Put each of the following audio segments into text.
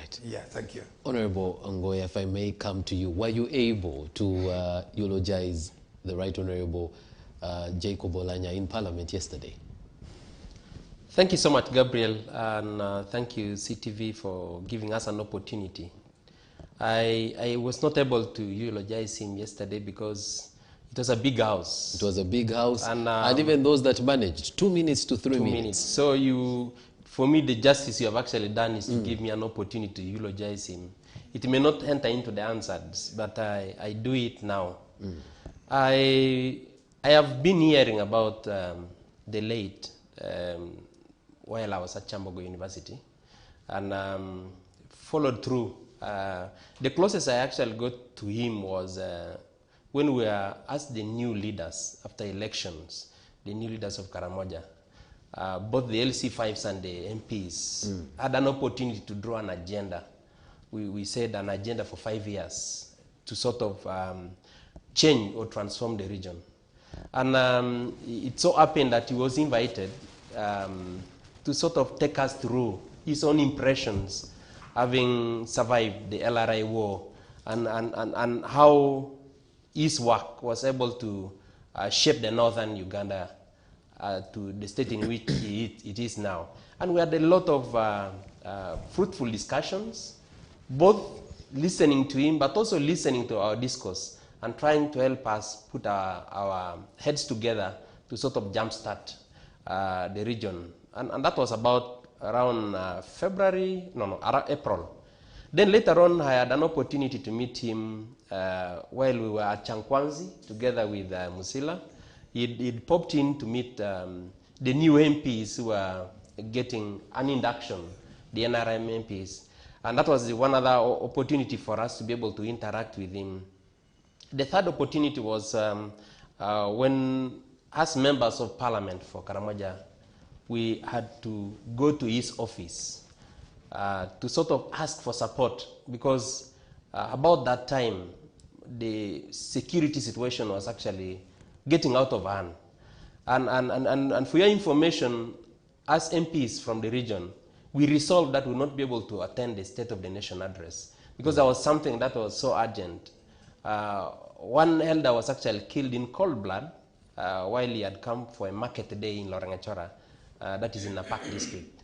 right. Yeah, thank you. Honorable Ongoya, if I may come to you, were you able to eulogize the Right Honorable Jacob Oulanyah in Parliament yesterday? Thank you so much, Gabriel, and thank you, CTV, for giving us an opportunity. I was not able to eulogize him yesterday because it was a big house. It was a big house, and even those that managed, 2 minutes to 3 minutes. 2 minutes. So for me, the justice you have actually done is to give me an opportunity to eulogize him. It may not enter into the answers, but I do it now. I have been hearing about the late while I was at Chambogo University, and followed through. The closest I actually got to him was when we were asked the new leaders after elections, the new leaders of Karamoja. Both the LC5s and the MPs had an opportunity to draw an agenda. We said an agenda for 5 years to sort of change or transform the region. And it so happened that he was invited to sort of take us through his own impressions, having survived the LRI war, and how his work was able to shape the northern Uganda to the state in which it is now. And we had a lot of fruitful discussions, both listening to him, but also listening to our discourse and trying to help us put our heads together to sort of jumpstart the region. And that was about around April. Then later on, I had an opportunity to meet him while we were at Chankwanzi together with Musila. He'd popped in to meet the new MPs who were getting an induction, the NRM MPs. And that was one other opportunity for us to be able to interact with him. The third opportunity was when, as members of Parliament for Karamoja, we had to go to his office to sort of ask for support, because about that time, the security situation was actually getting out of hand. And for your information, as MPs from the region, we resolved that we would not be able to attend the State of the Nation address because there was something that was so urgent. One elder was actually killed in cold blood while he had come for a market day in Lorengachora, that is in the Napak district.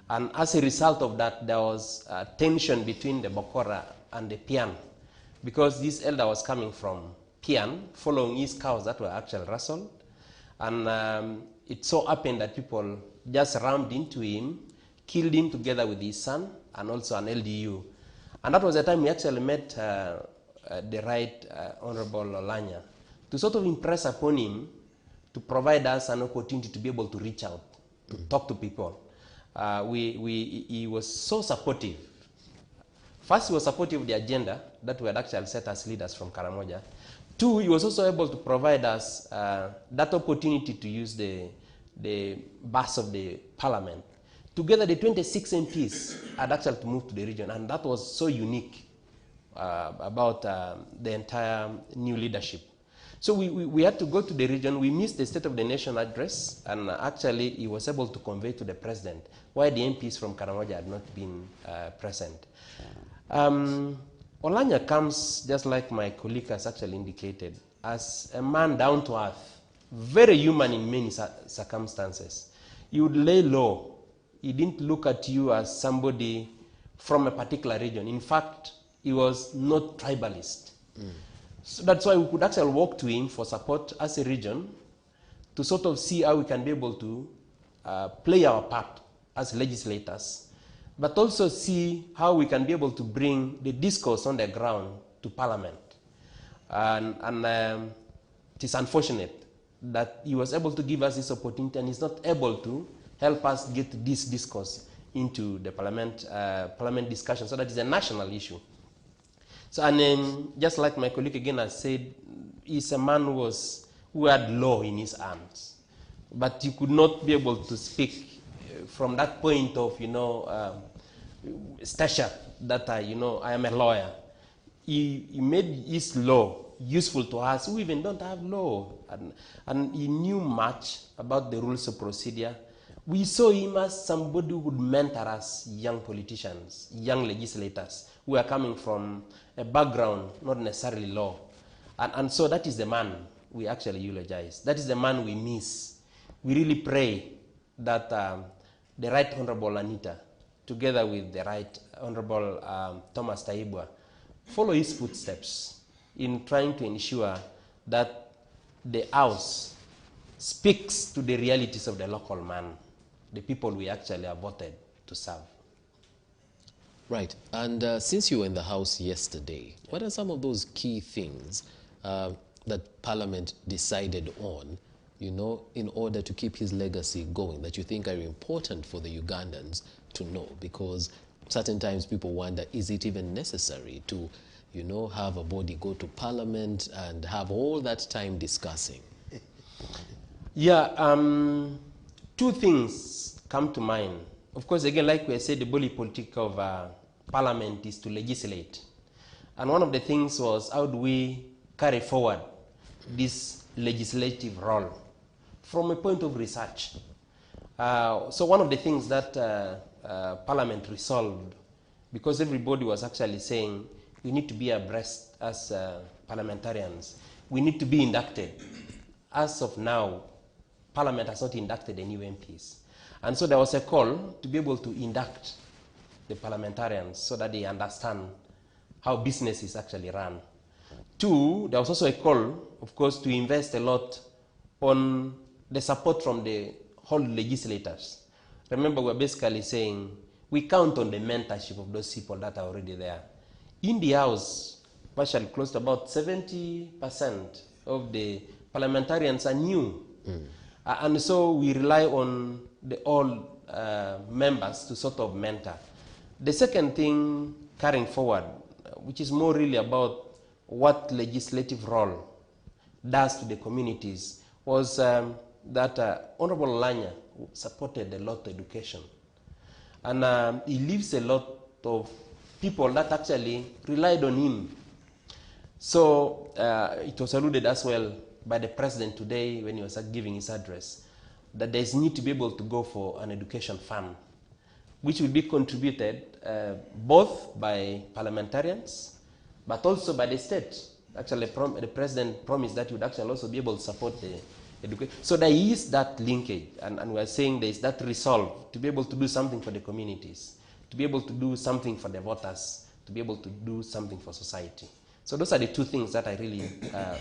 And as a result of that, there was tension between the Bokora and the Pian, because this elder was coming from Pian, following his cows that were actually rustled. And it so happened that people just rammed into him, killed him together with his son, and also an LDU. And that was the time we actually met the Right Honorable Oulanyah to sort of impress upon him to provide us an opportunity to be able to reach out, to talk to people. He was so supportive. First, he was supportive of the agenda that we had actually set as leaders from Karamoja. Two, he was also able to provide us that opportunity to use the bus of the Parliament. Together, the 26 MPs had actually to move to the region, and that was so unique about the entire new leadership. So we had to go to the region. We missed the State of the Nation address, and actually he was able to convey to the president why the MPs from Karamoja had not been present. Oulanyah comes, just like my colleague has actually indicated, as a man down to earth, very human in many circumstances. He would lay low. He didn't look at you as somebody from a particular region. In fact, he was not tribalist. So that's why we could actually walk to him for support as a region to sort of see how we can be able to play our part as legislators, but also see how we can be able to bring the discourse on the ground to Parliament. And it is unfortunate that he was able to give us this opportunity and is not able to help us get this discourse into the Parliament discussion, so that is a national issue. So, and just like my colleague again has said, he's a man who had law in his hands, but you could not be able to speak from that point of, stature that I am a lawyer. He made his law useful to us who even don't have law, and he knew much about the rules of procedure. We saw him as somebody who would mentor us young politicians, young legislators who are coming from a background, not necessarily law. And so that is the man we actually eulogize. That is the man we miss. We really pray that the Right Honorable Anita, together with the Right Honorable Thomas Taibwa, follow his footsteps in trying to ensure that the House speaks to the realities of the local man, the people we actually are voted to serve. Right. And since you were in the House yesterday, what are some of those key things that Parliament decided on, you know, in order to keep his legacy going, that you think are important for the Ugandans to know? Because certain times people wonder, is it even necessary to, you know, have a body go to Parliament and have all that time discussing? Yeah, two things come to mind. Of course, again, like we said, the body politic of Parliament is to legislate. And one of the things was, how do we carry forward this legislative role from a point of research? So one of the things that Parliament resolved, because everybody was actually saying we need to be abreast as parliamentarians, we need to be inducted. As of now, Parliament has not inducted any new MPs. And so there was a call to be able to induct the parliamentarians so that they understand how business is actually run. Two, there was also a call, of course, to invest a lot on the support from the whole legislators. Remember, we're basically saying we count on the mentorship of those people that are already there. In the House, partially close to about 70% of the parliamentarians are new. And so we rely on the all members to sort of mentor. The second thing carrying forward, which is more really about what legislative role does to the communities, was that Honorable Lanya supported a lot of education. And he leaves a lot of people that actually relied on him. So it was alluded as well by the president today when he was giving his address, that there is need to be able to go for an education fund, which will be contributed both by parliamentarians, but also by the state. Actually, the president promised that he would actually also be able to support the education. So there is that linkage, and we're saying there is that resolve to be able to do something for the communities, to be able to do something for the voters, to be able to do something for society. So those are the two things that I really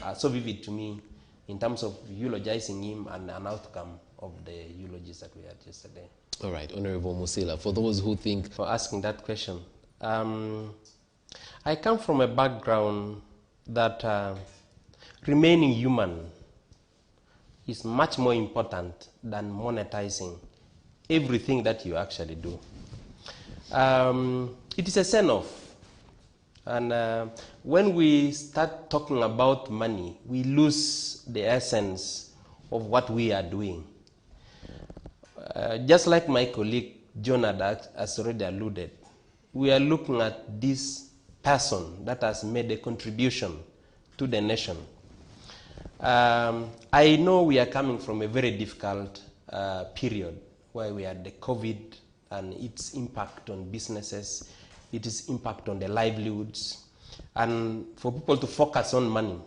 are so vivid to me in terms of eulogizing him and an outcome of the eulogies that we had yesterday. All right, Honorable Musila, for those who think... For asking that question. I come from a background that remaining human is much more important than monetizing everything that you actually do. It is a send-off. And when we start talking about money, we lose the essence of what we are doing. Just like my colleague John has already alluded, we are looking at this person that has made a contribution to the nation. I know we are coming from a very difficult period where we had the COVID and its impact on businesses, its impact on the livelihoods. And for people to focus on money,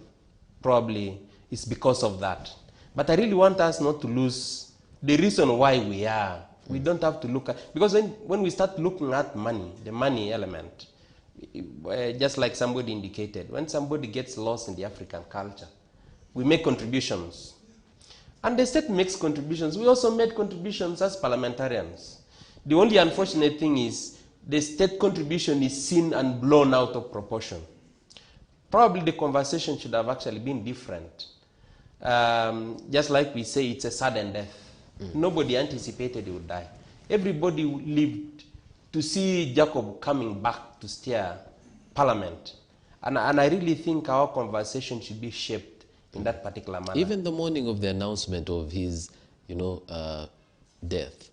probably it's because of that. But I really want us not to lose the reason why we are. We don't have to look at, because when we start looking at money, the money element, just like somebody indicated, when somebody gets lost in the African culture, we make contributions. And the state makes contributions. We also made contributions as parliamentarians. The only unfortunate thing is the state contribution is seen and blown out of proportion. Probably the conversation should have actually been different. Just like we say, it's a sudden death. Nobody anticipated he would die. Everybody lived to see Jacob coming back to steer Parliament. And I really think our conversation should be shaped in that particular manner. Even the morning of the announcement of his, death,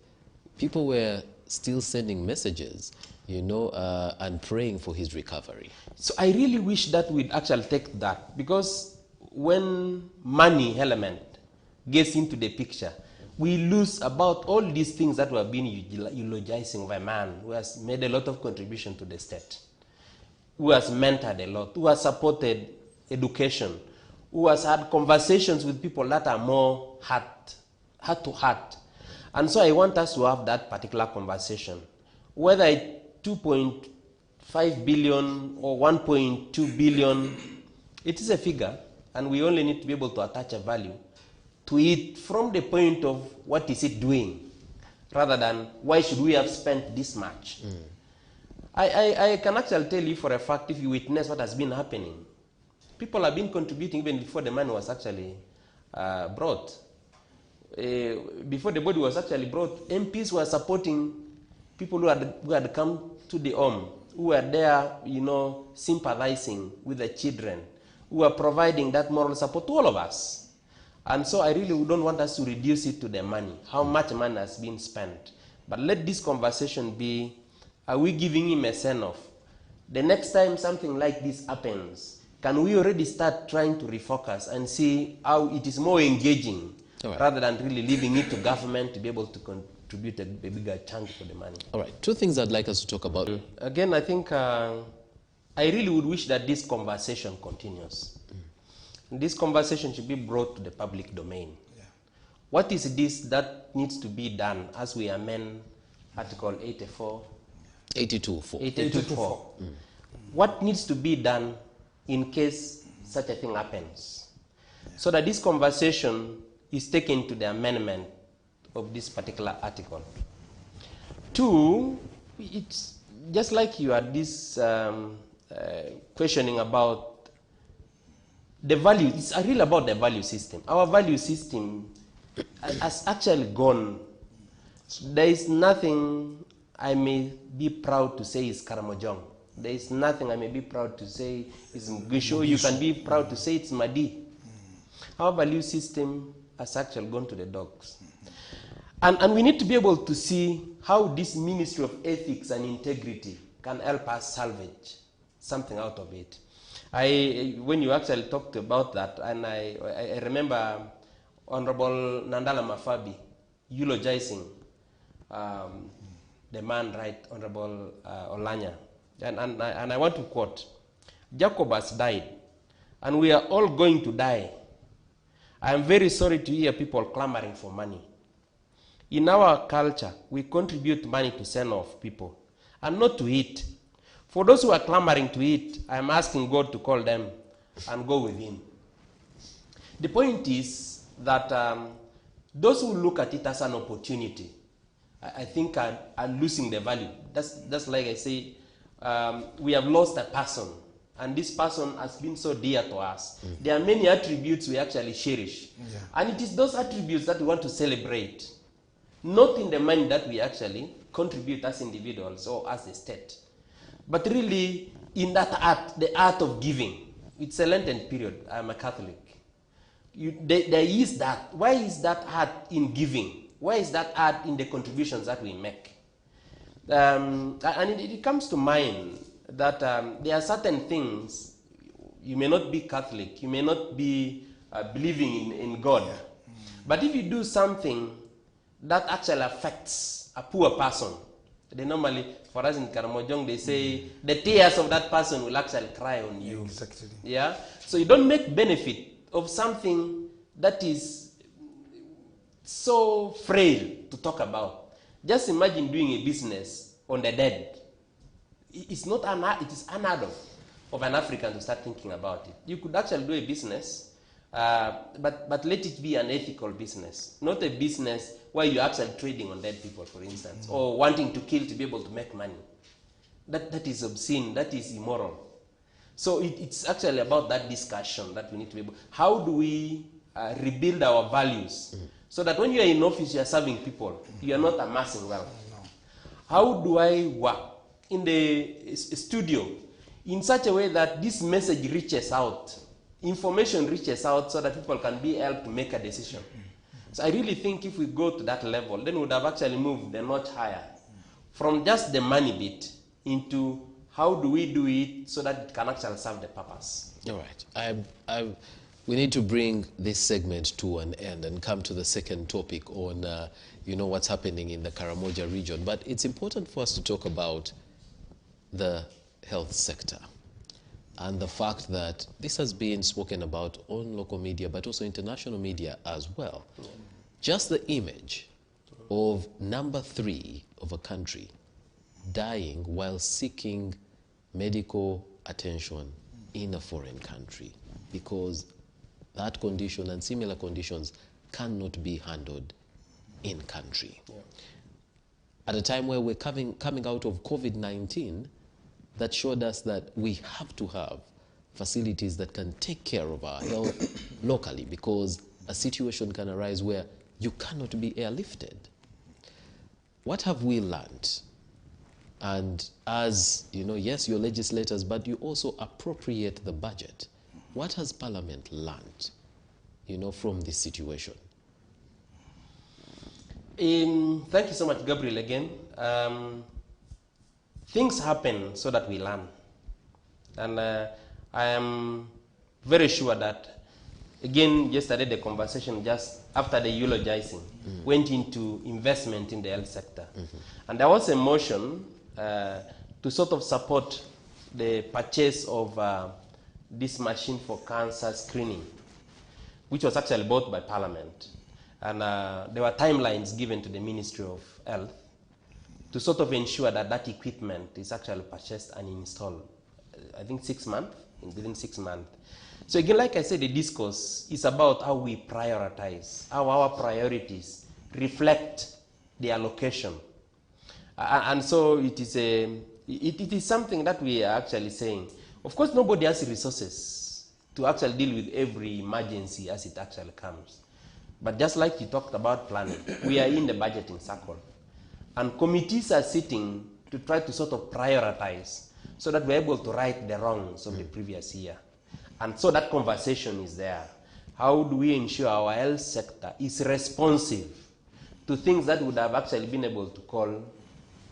people were still sending messages, and praying for his recovery. So I really wish that we'd actually take that, because when money element gets into the picture, we lose about all these things that we have been eulogizing of a man who has made a lot of contribution to the state, who has mentored a lot, who has supported education, who has had conversations with people that are more heart to heart. And so I want us to have that particular conversation. Whether it's 2.5 billion or 1.2 billion, it is a figure, and we only need to be able to attach a value to it from the point of what is it doing, rather than why should we have spent this much. I can actually tell you for a fact, if you witness what has been happening, people have been contributing even before the money was actually brought. Before the body was actually brought, MPs were supporting people who had come to the home, who were there, sympathizing with the children, who were providing that moral support to all of us. And so I really don't want us to reduce it to the money, how much money has been spent. But let this conversation be, are we giving him a send-off? The next time something like this happens, can we already start trying to refocus and see how it is more engaging, rather than really leaving it to government to be able to contribute a bigger chunk for the money? All right, two things I'd like us to talk about. Again, I think I really would wish that this conversation continues. This conversation should be brought to the public domain. Yeah. What is this that needs to be done as we amend Article 84? 82.4. What needs to be done in case such a thing happens? Yeah. So that this conversation is taken to the amendment of this particular article. Two, it's just like you had this questioning about the value. It's really about the value system. Our value system has actually gone. There is nothing I may be proud to say is Karamojong. There is nothing I may be proud to say is Mugisho. You can be proud to say it's Madi. Our value system has actually gone to the dogs. And we need to be able to see how this Ministry of Ethics and Integrity can help us salvage something out of it. When you actually talked about that, and I remember Honorable Nandala Mafabi eulogizing the man, right, Honorable Olanya. And I want to quote, Jacob has died, and we are all going to die. I am very sorry to hear people clamoring for money. In our culture, we contribute money to send off people, and not to eat. For those who are clamoring to eat, I am asking God to call them and go with him. The point is that those who look at it as an opportunity, I think are losing the value. That's like I say, we have lost a person, and this person has been so dear to us. There are many attributes we actually cherish. Yeah. And it is those attributes that we want to celebrate, not in the money that we actually contribute as individuals or as a state, but really in that art, the art of giving. It's a Lenten period. I'm a Catholic. There is that. Why is that art in giving? Why is that art in the contributions that we make? And it comes to mind that there are certain things, you may not be Catholic, you may not be believing in God, but if you do something that actually affects a poor person, they normally, for us in Karamojong, they say the tears of that person will actually cry on you. Exactly. Yeah? So you don't make benefit of something that is so frail to talk about. Just imagine doing a business on the dead. It's not it is unheard of an African to start thinking about it. You could actually do a business, but let it be an ethical business, not a business where you're actually trading on dead people, for instance, or wanting to kill to be able to make money. That is obscene, that is immoral. So it's actually about that discussion that we need to be able. How do we rebuild our values so that when you are in office, you are serving people, you are not amassing wealth? No. How do I work in the studio in such a way that this message reaches out, information reaches out, so that people can be helped to make a decision? So I really think if we go to that level, then we would have actually moved a notch higher from just the money bit into how do we do it so that it can actually serve the purpose. All right. We need to bring this segment to an end and come to the second topic on, what's happening in the Karamoja region. But it's important for us to talk about the health sector and the fact that this has been spoken about on local media, but also international media as well. Just the image of number 3 of a country dying while seeking medical attention in a foreign country, because that condition and similar conditions cannot be handled in country. Yeah. At a time where we're coming out of COVID-19, that showed us that we have to have facilities that can take care of our health locally, because a situation can arise where you cannot be airlifted. What have we learned? And as, yes, you're legislators, but you also appropriate the budget. What has Parliament learned, from this situation? Thank you so much, Gabriel, again. Things happen so that we learn. And I am very sure that, again, yesterday the conversation just after the eulogizing went into investment in the health sector. And there was a motion to sort of support the purchase of this machine for cancer screening, which was actually bought by Parliament. And there were timelines given to the Ministry of Health to sort of ensure that that equipment is actually purchased and installed. I think 6 months, within 6 months. So again, like I said, the discourse is about how we prioritize, how our priorities reflect the allocation. And so it is something that we are actually saying. Of course, nobody has the resources to actually deal with every emergency as it actually comes. But just like you talked about planning, we are in the budgeting cycle. And committees are sitting to try to sort of prioritize so that we're able to right the wrongs of the previous year. And so that conversation is there. How do we ensure our health sector is responsive to things that would have actually been able to call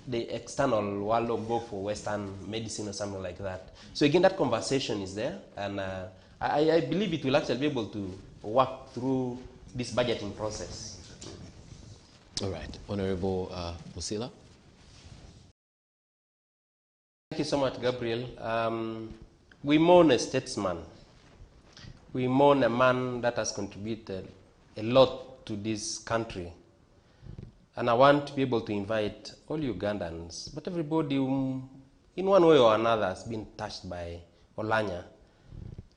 the external world or go for Western medicine or something like that? So again, that conversation is there. And I believe it will actually be able to work through this budgeting process. All right. Honorable Musila. Thank you so much, Gabriel. We mourn a statesman. We mourn a man that has contributed a lot to this country. And I want to be able to invite all Ugandans, but everybody who, in one way or another, has been touched by Oulanyah,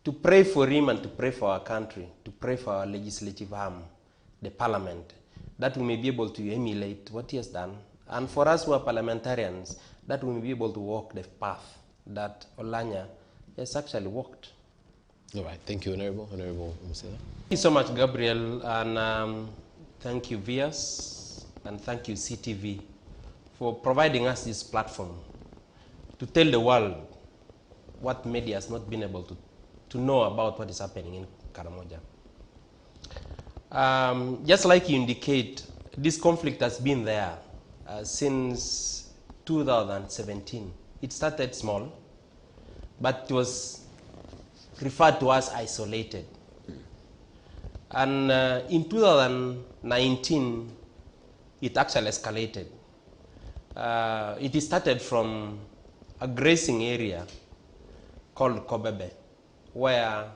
to pray for him and to pray for our country, to pray for our legislative arm, the Parliament, that we may be able to emulate what he has done. And for us who are parliamentarians, that we may be able to walk the path that Oulanyah has actually walked. All right. Thank you, Honorable Musila. Thank you so much, Gabriel, and thank you, Vias, and thank you, CTV, for providing us this platform to tell the world what media has not been able to know about what is happening in Karamoja. Just like you indicate, this conflict has been there since 2017. It started small, but it was referred to as isolated. And in 2019, it actually escalated. It started from a grazing area called Kobebe, where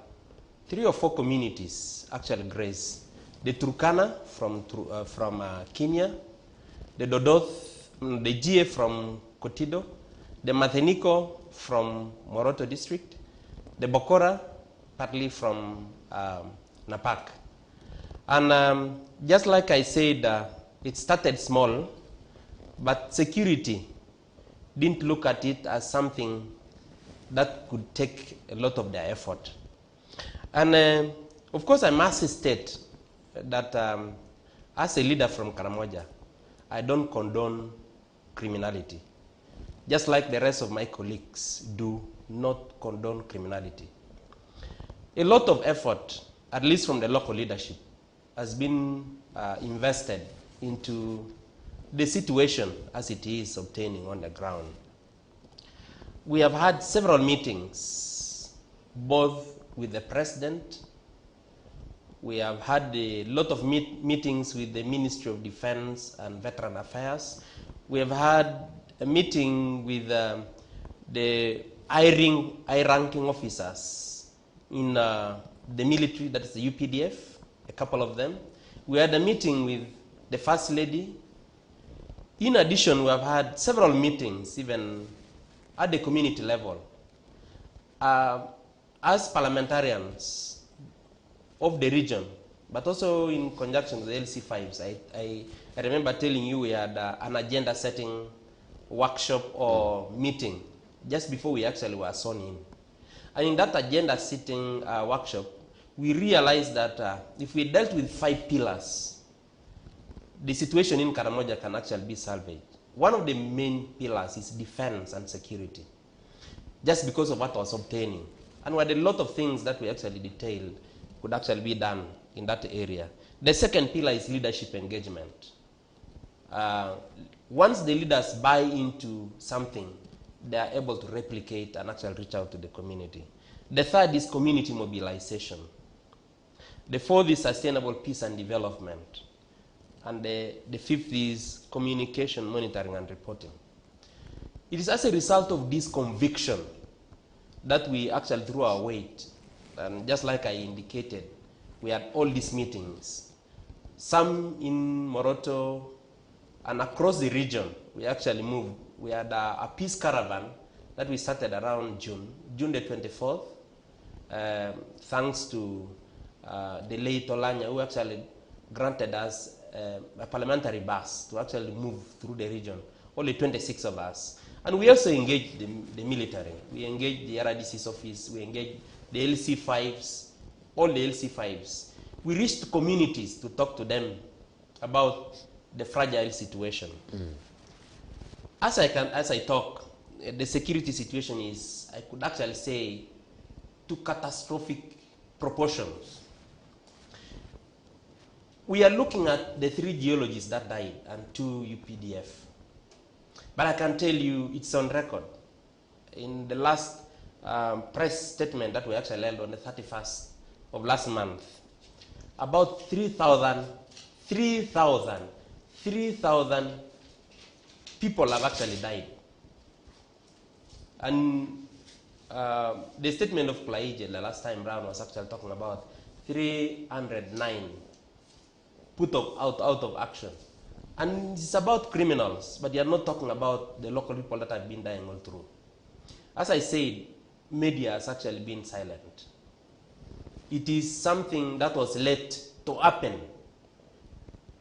3 or 4 communities actually graze. The Turkana from Kenya, the Dodoth, the GA from Kotido, the Matheniko from Moroto district, the Bokora, partly from Napak. And just like I said, it started small, but security didn't look at it as something that could take a lot of their effort. And of course, I must state that as a leader from Karamoja, I don't condone criminality, just like the rest of my colleagues do not condone criminality. A lot of effort, at least from the local leadership, has been invested into the situation as it is obtaining on the ground. We have had several meetings, both with the president We have had a lot of meetings with the Ministry of Defense and Veteran Affairs. We have had a meeting with the high-ranking officers in the military, that is the UPDF, a couple of them. We had a meeting with the First Lady. In addition, we have had several meetings, even at the community level. As parliamentarians of the region, but also in conjunction with the LC5s, I remember telling you we had an agenda setting workshop or meeting just before we actually were sworn in. And in that agenda setting workshop, we realized that if we dealt with 5 pillars, the situation in Karamoja can actually be salvaged. One of the main pillars is defense and security, just because of what was obtaining. And we had a lot of things that we actually detailed could actually be done in that area. The second pillar is leadership engagement. Once the leaders buy into something, they are able to replicate and actually reach out to the community. The third is community mobilization. The fourth is sustainable peace and development. And the fifth is communication, monitoring, and reporting. It is as a result of this conviction that we actually threw our weight. And just like I indicated, we had all these meetings. Some in Moroto and across the region, we actually moved. We had a peace caravan that we started around June the 24th, thanks to the late Olanya, who actually granted us a parliamentary bus to actually move through the region, only 26 of us. And we also engaged the military. We engaged the RDC's office, we engaged the LC5s, all the LC5s. We reached communities to talk to them about the fragile situation. As I talk, the security situation is, I could actually say, to catastrophic proportions. We are looking at the 3 geologists that died and 2 UPDF. But I can tell you it's on record. In the last press statement that we actually held on the 31st of last month, about 3,000 people have actually died. And the statement of Klaije the last time round was actually talking about 309 put out of action. And it's about criminals, but they are not talking about the local people that have been dying all through. As I said, media has actually been silent. It is something that was let to happen.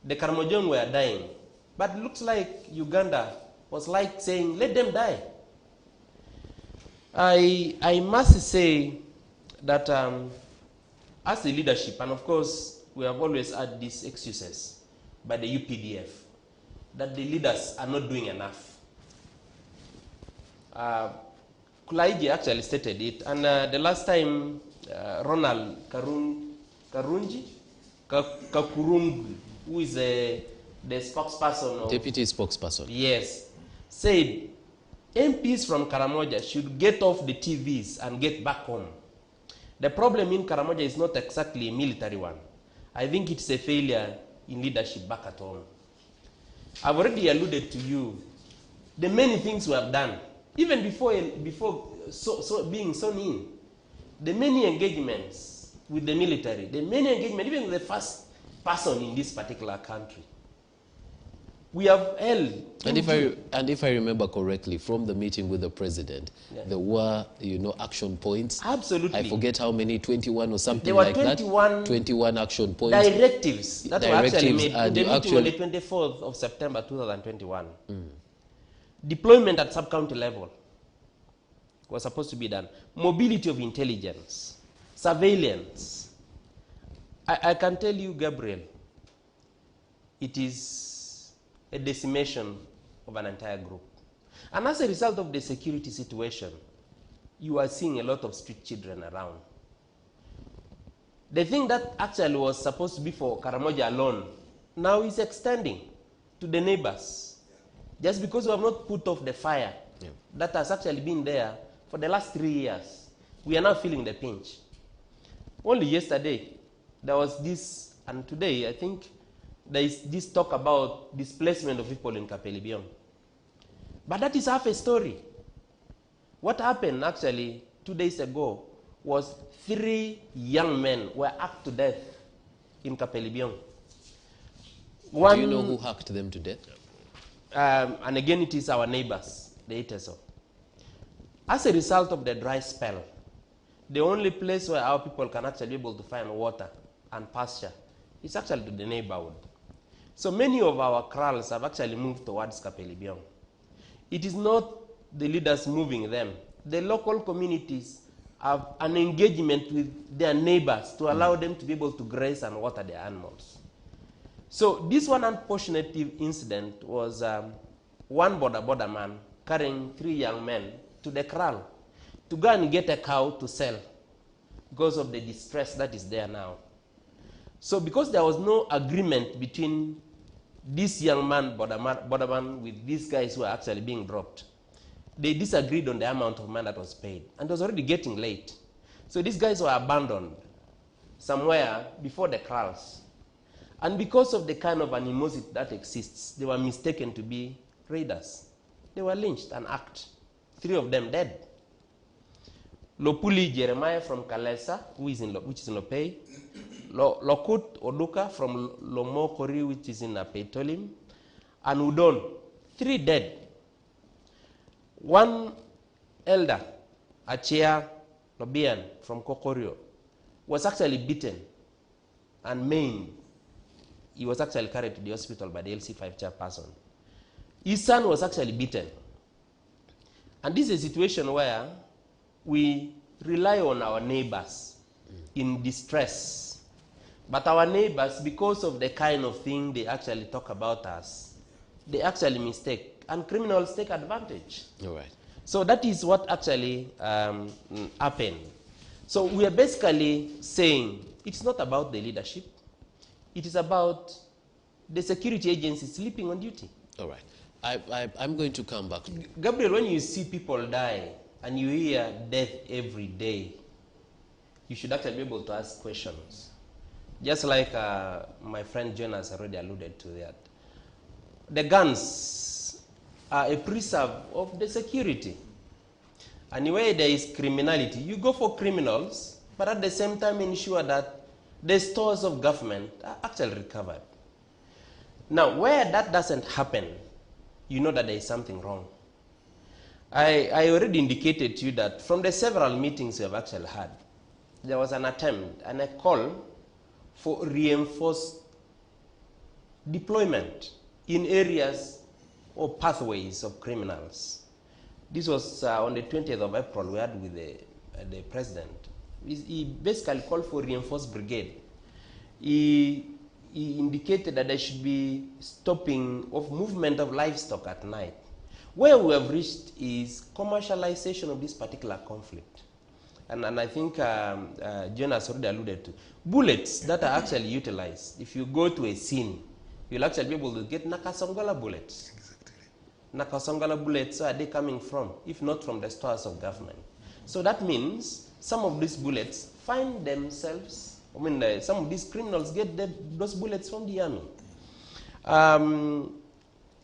The Karamojong were dying, but it looks like Uganda was like saying, let them die. I must say that as the leadership, and of course we have always had these excuses by the UPDF, that the leaders are not doing enough. Kulaiji actually stated it, and the last time Ronald Kakurungu, who is the spokesperson of... Deputy spokesperson. Yes, said MPs from Karamoja should get off the TVs and get back home. The problem in Karamoja is not exactly a military one. I think it's a failure in leadership back at home. I've already alluded to you the many things we have done, even before being sworn in. The many engagements with the military, the many engagements, even with the first person in this particular country. We have held. And if I remember correctly, from the meeting with the president, there were, action points. Absolutely. I forget how many, 21 or something there were like 21 that. 21 action points. Directives that were actually made in the meeting on the 24th of September 2021. Deployment at sub-county level was supposed to be done. Mobility of intelligence, surveillance. I can tell you, Gabriel, it is a decimation of an entire group. And as a result of the security situation, you are seeing a lot of street children around. The thing that actually was supposed to be for Karamoja alone now is extending to the neighbors. Just because we have not put off the fire that has actually been there for the last 3 years, we are now feeling the pinch. Only yesterday, there was this, and today I think there is this talk about displacement of people in Kapelibion. But that is half a story. What happened actually 2 days ago was 3 young men were hacked to death in Kapelibion. Do you know who hacked them to death? And again, it is our neighbors, the Iteso. As a result of the dry spell, the only place where our people can actually be able to find water and pasture is actually to the neighborhood. So many of our kraals have actually moved towards Kapelibion. It is not the leaders moving them. The local communities have an engagement with their neighbors to allow them to be able to graze and water their animals. So this one unfortunate incident was one border man carrying 3 young men to the kraal to go and get a cow to sell because of the distress that is there now. So because there was no agreement between this young man, border man, with these guys who are actually being dropped, they disagreed on the amount of money that was paid. And it was already getting late. So these guys were abandoned somewhere before the kraals. And because of the kind of animosity that exists, they were mistaken to be raiders. They were lynched and hacked. 3 of them dead. Lopuli Jeremiah from Kalesa, which is in Lopei. Lokut Oduka from Lomokori, which is in Apetolim. And Udon, 3 dead. 1 elder, Achia Lobian from Kokorio, was actually beaten and maimed. He was actually carried to the hospital by the LC5 chairperson. His son was actually beaten. And this is a situation where we rely on our neighbors in distress. But our neighbors, because of the kind of thing they actually talk about us, they actually mistake, and criminals take advantage. All right. So that is what actually happened. So we are basically saying it's not about the leadership. It is about the security agency sleeping on duty. All right. I'm going to come back. Gabriel, when you see people die and you hear death every day, you should actually be able to ask questions. Just like my friend John has already alluded to that. The guns are a preserve of the security. And where there is criminality, you go for criminals, but at the same time ensure that the stores of government are actually recovered. Now, where that doesn't happen, you know that there is something wrong. I already indicated to you that from the several meetings we have actually had, there was an attempt and a call for reinforced deployment in areas or pathways of criminals. This was on the 20th of April we had with the president. He basically called for reinforced brigade. He indicated that there should be stopping of movement of livestock at night. Where we have reached is commercialization of this particular conflict. And I think John has already alluded to. Bullets that are actually utilized, if you go to a scene, you'll actually be able to get Nakasongola bullets. Exactly. Nakasongola bullets, where are they coming from, if not from the stores of government? So that means some of these bullets find themselves, some of these criminals get those bullets from the army.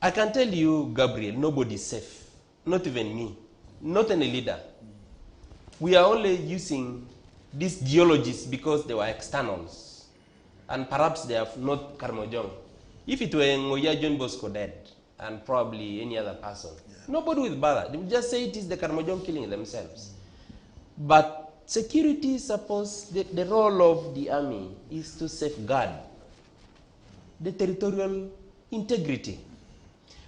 I can tell you, Gabriel, nobody's safe. Not even me. Not any leader. We are only using these geologists because they were externals. And perhaps they have not Karmojong. If it were Ngoya John Bosco dead, and probably any other person, nobody would bother. They would just say it is the Karmojong killing themselves. But security is supposed, the role of the army is to safeguard the territorial integrity.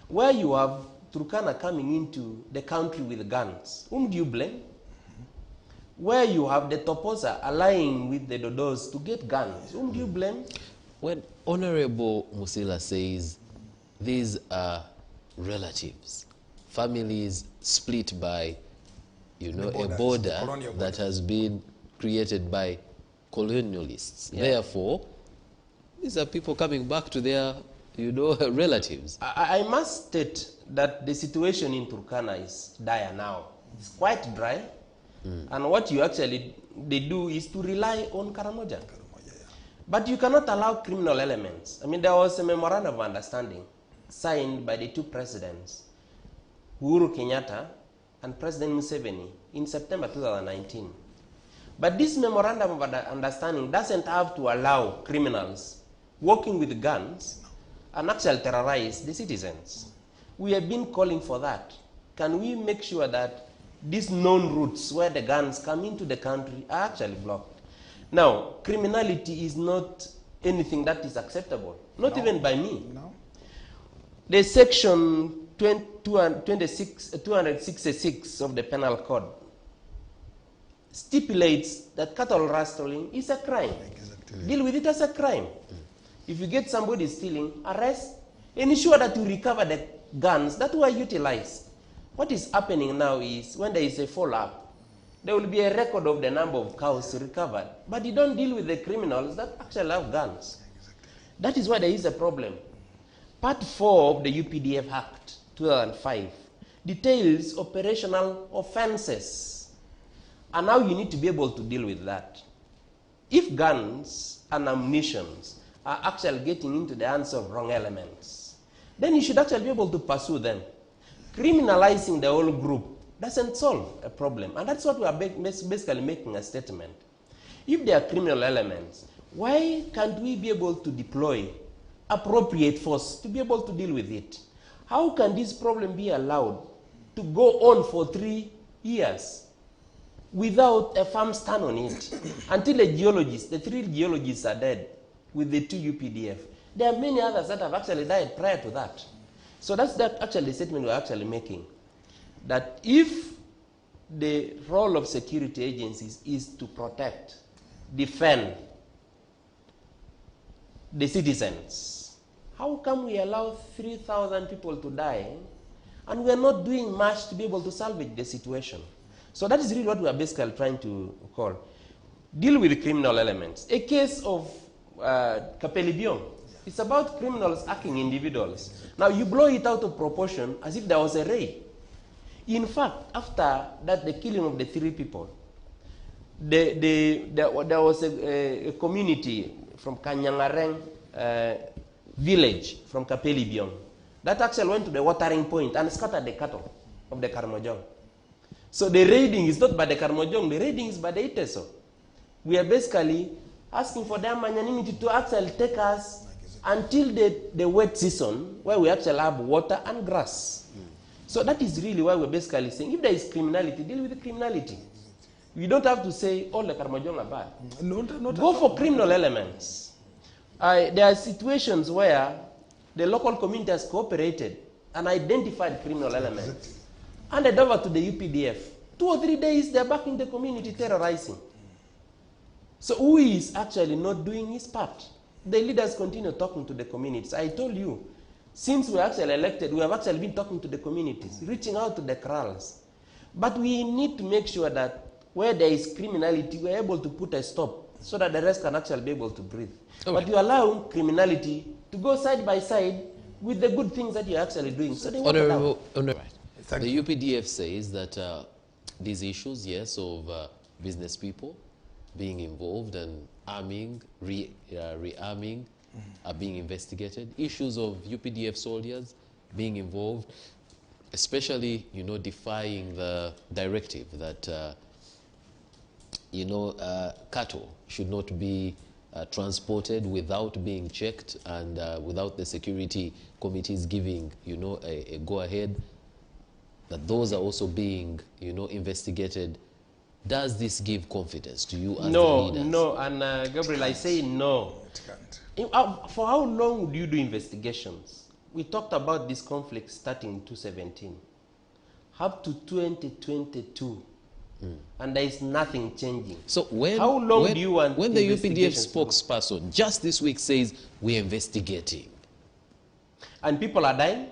Where you have Turkana coming into the country with guns, whom do you blame? Where you have the Toposa allying with the Dodos to get guns, whom do you blame? When Honorable Musila says these are relatives, families split by, a border that has been created by colonialists. Yeah. Therefore, these are people coming back to their, relatives. I must state that the situation in Turkana is dire now. It's quite dry. And what they do is to rely on Karamoja. But you cannot allow criminal elements. I mean, there was a memorandum of understanding signed by the two presidents, Uhuru Kenyatta and President Museveni, in September 2019. But this memorandum of understanding doesn't have to allow criminals working with guns and actually terrorize the citizens. We have been calling for that. Can we make sure that these known routes where the guns come into the country are actually blocked? Now, criminality is not anything that is acceptable, not even by me. No. The section 266 of the Penal Code stipulates that cattle rustling is a crime. Exactly. Deal with it as a crime. If you get somebody stealing, arrest, and ensure that you recover the guns that were utilized. What is happening now is when there is a follow-up, there will be a record of the number of cows recovered, but you don't deal with the criminals that actually have guns. That is why there is a problem. Part 4 of the UPDF Act 2005 details operational offenses, and now you need to be able to deal with that. If guns and ammunition are actually getting into the hands of wrong elements, then you should actually be able to pursue them. Criminalizing the whole group doesn't solve a problem, and that's what we are basically making a statement. If there are criminal elements, why can't we be able to deploy appropriate force to be able to deal with it? How can this problem be allowed to go on for 3 years without a firm stand on it until the 3 geologists are dead with the 2 UPDF? There are many others that have actually died prior to that. So that's actually the statement we're actually making. That if the role of security agencies is to protect, defend the citizens, how come we allow 3,000 people to die and we are not doing much to be able to salvage the situation? So that is really what we are basically trying to call. Deal with the criminal elements. A case of Kapeli Biong, it's about criminals hacking individuals. Now you blow it out of proportion as if there was a raid. In fact, after that, the killing of the 3 people, there was a community from Kanyangareng village from Kapeli Biong that actually went to the watering point and scattered the cattle of the Karmojong. So the raiding is not by the Karmojong, the raiding is by the Iteso. We are basically asking for their magnanimity to actually take us until the wet season where we actually have water and grass. So that is really why we're basically saying, if there is criminality, deal with the criminality. You don't have to say all the Karmojong are bad. Go for criminal elements. There are situations where the local community has cooperated and identified criminal elements. Handed over to the UPDF. 2 or 3 days, they're back in the community terrorizing. So who is actually not doing his part? The leaders continue talking to the communities. I told you, since we were actually elected, we have actually been talking to the communities, reaching out to the kraals. But we need to make sure that where there is criminality, we're able to put a stop so that the rest can actually be able to breathe. Okay. But you allow criminality to go side by side with the good things that you're actually doing. So they work it out. The UPDF says that these issues, yes, of business people being involved and arming, rearming, are being investigated. Issues of UPDF soldiers being involved, especially, defying the directive that, cattle should not be transported without being checked and without the security committees giving, a go-ahead, that those are also being, investigated. Does this give confidence to you as the leaders? No, and Gabriel, I say no. It can't. For how long would you do investigations? We talked about this conflict starting in 2017, up to 2022, and there is nothing changing. So how long do you want? When the UPDF spokesperson just this week says we're investigating, and people are dying,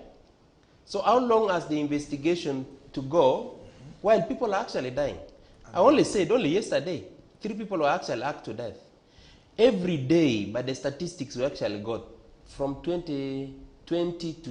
so how long has the investigation to go while people are actually dying? I only said yesterday, 3 people were actually hacked to death. Every day, by the statistics we actually got, from 2020 to